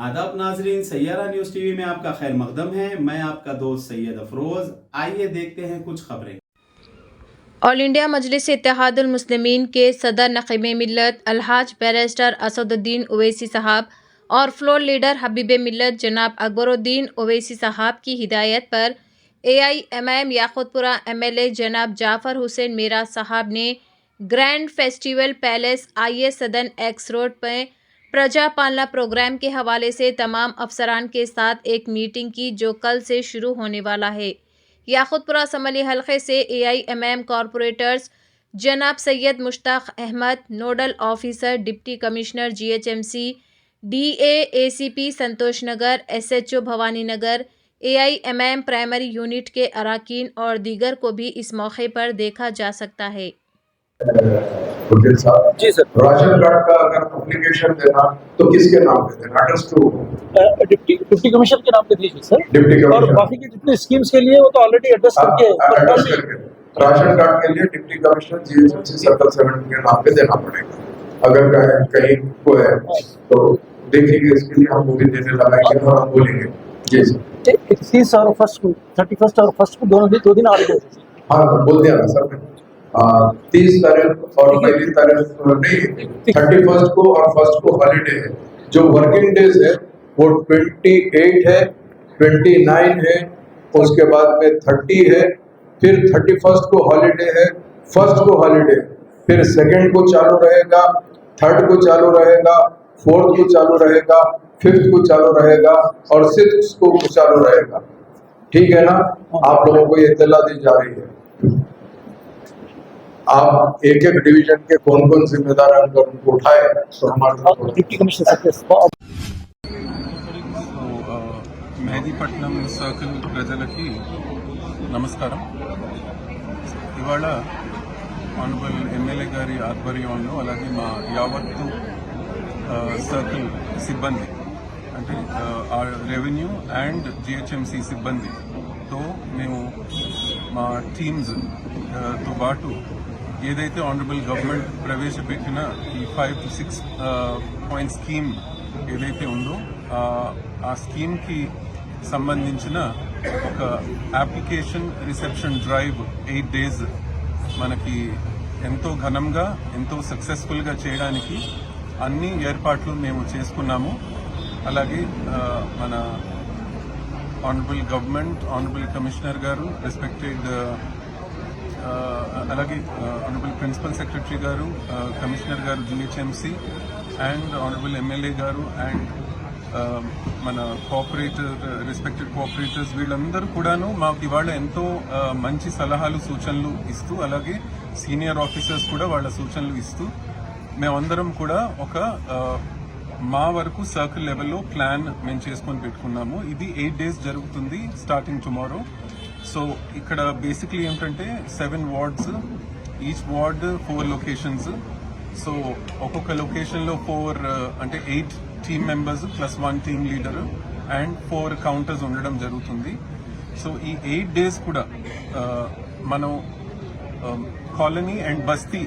आदाब नाजरीन, Saiyaara news TV में आपका खैर मकदम है। मैं आपका दोस्त सैयद अफरोज। आइए देखते हैं कुछ खबरें। ऑल इंडिया मजलिस इत्तेहादुल मुस्लिमीन के सदर नक़ीब मिल्लत अलहाज बैरिस्टर असदुद्दीन ओवैसी साहब और फ्लोर लीडर हबीब मिल्लत जनाब अकबरुद्दीन ओवैसी साहब की हिदायत पर AIMIM याकुतपुरा MLA जनाब जाफ़र हुसैन मीरा साहब ने ग्रैंड फेस्टिवल पैलेस IS सदन एक्स रोड पर प्रजा पालना प्रोग्राम के हवाले से तमाम अफसरान के साथ एक मीटिंग की, जो कल से शुरू होने वाला है। याकुतपुरा असम्बली हल्के से AIMIM कॉरपोरेटर्स जनाब Syed Mushtaq Ahmed, nodal officer deputy commissioner GHMC, DA ACP Santosh Nagar, SHO Bhavani Nagar, AIMIM primary unit के अराकीन और दीगर को भी इस मौके पर देखा जा सकता है। वकील साहब जी सर, राशन कार्ड का अगर एप्लीकेशन देना तो किसके नाम पे देना? एड्रेस टू डिप्टी कमिश्नर के नाम पे दीजिए सर। डिप्टी और कमिश्नर बाकी की जितनी स्कीम्स के लिए वो तो ऑलरेडी एड्रेस करके एड्रेस करके राशन कार्ड के लिए डिप्टी कमिश्नर GHMC सर्कल 7 के नाम पे देना पड़ेगा। अगर कहीं को है तो देखिए, इसके लिए हम पूरी देने लगाएंगे और हम बोलेंगे। जी सर, 31 और 31 और 1 को दो दिन ऑलरेडी। हाँ बोल दिया ना सर। 30 तारीख और पहली तारीख नहीं, 31 को और 1 को हॉलीडे है। जो वर्किंग डेज है वो 28 है, 29 है, उसके बाद में 30 है, फिर 31 को हॉलीडे है, 1 को हॉलीडे, फिर 2 को चालू रहेगा, 3 को चालू रहेगा, 4 को चालू रहेगा, 5 को चालू रहेगा और 6 को चालू रहेगा। ठीक है ना? आप लोगों को ये इत्तला दी जा रही है। आप एक एक डिवीजन के कौन कौन जिम्मेदार अगर उनको उठाए तो हमारे डिप्टी कमिश्नर మెహదీపట్నం సర్కిల్ ప్రజలకి నమస్కారం. ఇవాళ ఆనరబుల్ ఎమ్మెల్యే గారి ఆధ్వర్యంలో అలాగే మా యావత్తు సర్కిల్ సిబ్బంది అంటే ఆ రెవెన్యూ అండ్ GHMC సిబ్బందితో మేము మా టీమ్స్ తో పాటు ఏదైతే ఆనరబుల్ గవర్నమెంట్ ప్రవేశపెట్టిన ఈ 5 to 6 పాయింట్ స్కీమ్ ఏదైతే ఉందో ఆ స్కీమ్కి సంబంధించిన ఒక అప్లికేషన్ రిసెప్షన్ డ్రైవ్ 8 days మనకి ఎంతో ఘనంగా ఎంతో సక్సెస్ఫుల్గా చేయడానికి అన్ని ఏర్పాట్లు మేము చేసుకున్నాము. అలాగే మన ఆనరబుల్ గవర్నమెంట్, ఆనరబుల్ కమిషనర్ గారు, రెస్పెక్టెడ్ అలాగే ఆనరబుల్ ప్రిన్సిపల్ సెక్రటరీ గారు, కమిషనర్ గారు GHMC అండ్ ఆనరబుల్ ఎమ్మెల్యే గారు అండ్ మన రెస్పెక్టెడ్ కోఆపరేటర్స్ వీళ్ళందరూ కూడాను మాకు ఇవాళ ఎంతో మంచి సలహాలు సూచనలు ఇస్తూ, అలాగే సీనియర్ ఆఫీసర్స్ కూడా వాళ్ళ సూచనలు ఇస్తూ మేమందరం కూడా ఒక మా వరకు సర్కిల్ లెవెల్లో ప్లాన్ మేము చేసుకొని పెట్టుకున్నాము. ఇది 8 days జరుగుతుంది, స్టార్టింగ్ టుమారో. సో ఇక్కడ బేసిక్లీ ఏంటంటే 7 wards, each ward 4 locations. So ఒక్కొక్క లొకేషన్లో 4 అంటే 8 team members plus 1 team leader and 4 counters ఉండడం జరుగుతుంది. సో ఈ 8 days కూడా మనం కాలనీ అండ్ బస్తీ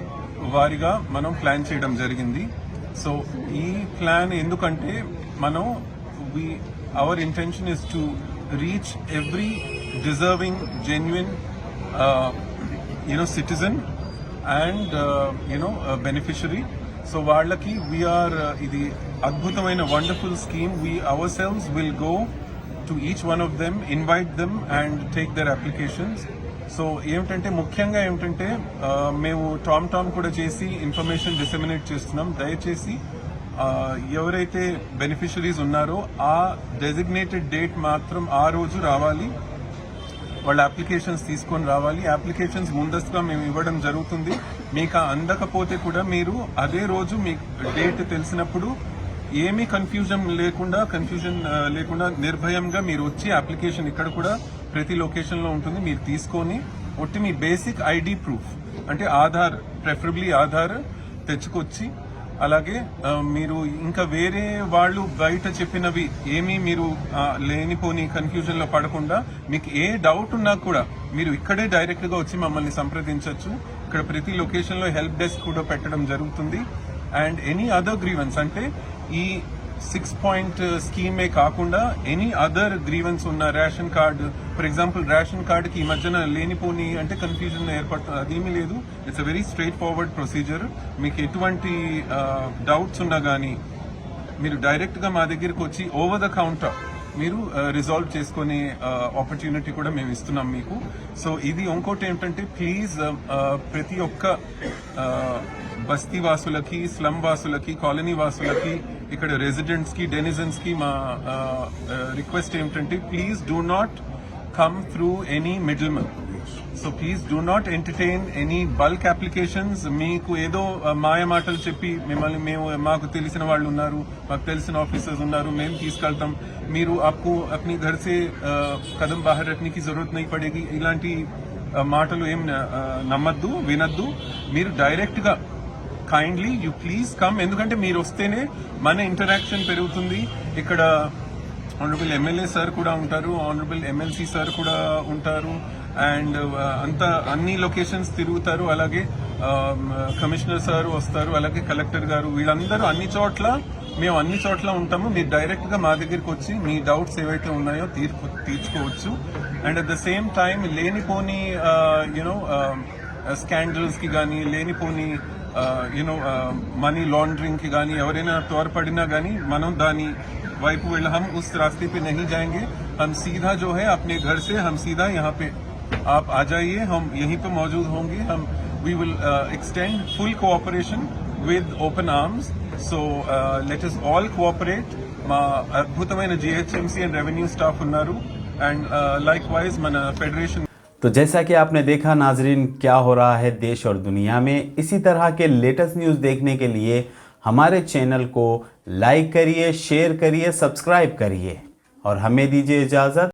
వారిగా మనం ప్లాన్ చేయడం జరిగింది. సో ఈ ప్లాన్ ఎందుకంటే మనం our intention is to reach every deserving genuine citizen and beneficiary. So వాళ్ళకి వీఆర్ ఇది అద్భుతమైన wonderful scheme. We ourselves will go to each one of them, invite them and take their applications. So ఏమిటంటే ముఖ్యంగా ఏమిటంటే మేము Tom కూడా చేసి information disseminate చేస్తున్నాం. దయచేసి ఎవరైతే బెనిఫిషరీస్ ఉన్నారో ఆ డెసిగ్నేటెడ్ డేట్ మాత్రం ఆ రోజు రావాలి, వాళ్ళ అప్లికేషన్స్ తీసుకొని రావాలి. అప్లికేషన్స్ ముందస్తుగా మేము ఇవ్వడం జరుగుతుంది. మీకు అందకపోతే కూడా మీరు అదే రోజు మీకు డేట్ తెలిసినప్పుడు ఏమీ కన్ఫ్యూజన్ లేకుండా నిర్భయంగా మీరు వచ్చి అప్లికేషన్ ఇక్కడ కూడా ప్రతి లొకేషన్లో ఉంటుంది, మీరు తీసుకొని ఒట్టి మీ బేసిక్ ID ప్రూఫ్ అంటే ఆధార్, ప్రెఫరబ్లీ ఆధార్ తెచ్చుకొచ్చి, అలాగే మీరు ఇంకా వేరే వాళ్ళు బయట చెప్పినవి ఏమీ మీరు లేనిపోని కన్ఫ్యూజన్ లో పడకుండా మీకు ఏ డౌట్ ఉన్నా కూడా మీరు ఇక్కడే డైరెక్ట్ గా వచ్చి మమ్మల్ని సంప్రదించవచ్చు. ఇక్కడ ప్రతి లొకేషన్ లో హెల్ప్ డెస్క్ కూడా పెట్టడం జరుగుతుంది. అండ్ ఎనీ అదర్ గ్రీవెన్స్ అంటే ఈ 6-point స్కీమే కాకుండా ఎనీ అదర్ గ్రీవెన్స్ ఉన్న ration card, for example ration కార్డుకి ఈ మధ్యన లేనిపోని అంటే కన్ఫ్యూజన్ ఏర్పడుతుంది, అదేమీ లేదు. It's a very straight forward procedure. మీకు ఎటువంటి డౌట్స్ ఉన్నా కానీ మీరు డైరెక్ట్గా మా దగ్గరికి వచ్చి ఓవర్ ద కౌంటర్ మీరు రిజాల్వ్ చేసుకునే ఆపర్చునిటీ కూడా మేము ఇస్తున్నాం మీకు. సో ఇది ఇంకోటి ఏంటంటే ప్లీజ్ ప్రతి ఒక్క బస్తీ వాసులకి, స్లమ్ వాసులకి, కాలనీ వాసులకి, ఇక్కడ రెసిడెంట్స్ కి, డెనిజన్స్ కి మా రిక్వెస్ట్ ఏమిటంటే please do not come through any middle men. So please do not entertain any bulk applications. మీకు ఏదో మాయ మాటలు చెప్పి మేము మాకు తెలిసిన వాళ్ళు ఉన్నారు, మాకు తెలిసిన ఆఫీసర్స్ ఉన్నారు, మేము తీసుకెళ్తాం, మీరు आपको अपने घर से कदम बाहर रखने की जरूरत नहीं पड़ेगी, ఇలాంటి మాటలు ఏం నమ్మద్దు, వినద్దు. మీరు డైరెక్ట్ గా కైండ్లీ యూ ప్లీజ్ కమ్. ఎందుకంటే మీరు వస్తేనే మన ఇంటరాక్షన్ పెరుగుతుంది. ఇక్కడ ఆనరబుల్ ఎమ్మెల్యే సార్ కూడా ఉంటారు, ఆనరబుల్ ఎమ్మెల్సీ సార్ కూడా ఉంటారు, అండ్ అన్ని లొకేషన్స్ తిరుగుతారు. అలాగే కమిషనర్ సార్ వస్తారు, అలాగే కలెక్టర్ గారు, వీళ్ళందరూ మేము అన్ని చోట్ల ఉంటాము. మీరు డైరెక్ట్ గా మా దగ్గరికి వచ్చి మీ డౌట్స్ ఏవైతే ఉన్నాయో తీర్చుకోవచ్చు. And at the same time లేనిపోని స్కాండల్స్ కి కానీ, లేనిపోని మనీ లాండరింగ్ కి కానీ ఎవరైనా తోడ్పడినా కానీ మనం దాని వైపు हम उस रास्ते पे नहीं जाएंगे. हम सीधा जो है अपने घर से हम सीधा यहाँ पे आप आ जाइए, हम यहीं पे मौजूद होंगे. we will extend full cooperation with open arms. So let us all cooperate. మా అద్భుతమైన GHMC and revenue staff ఉన్నారు, and likewise మన ఫెడరేషన్. तो जैसा कि आपने देखा नाजरीन, क्या हो रहा है देश और दुनिया में, इसी तरह के लेटेस्ट न्यूज़ देखने के लिए हमारे चैनल को लाइक करिए, शेयर करिए, सब्सक्राइब करिए और हमें दीजिए इजाज़त।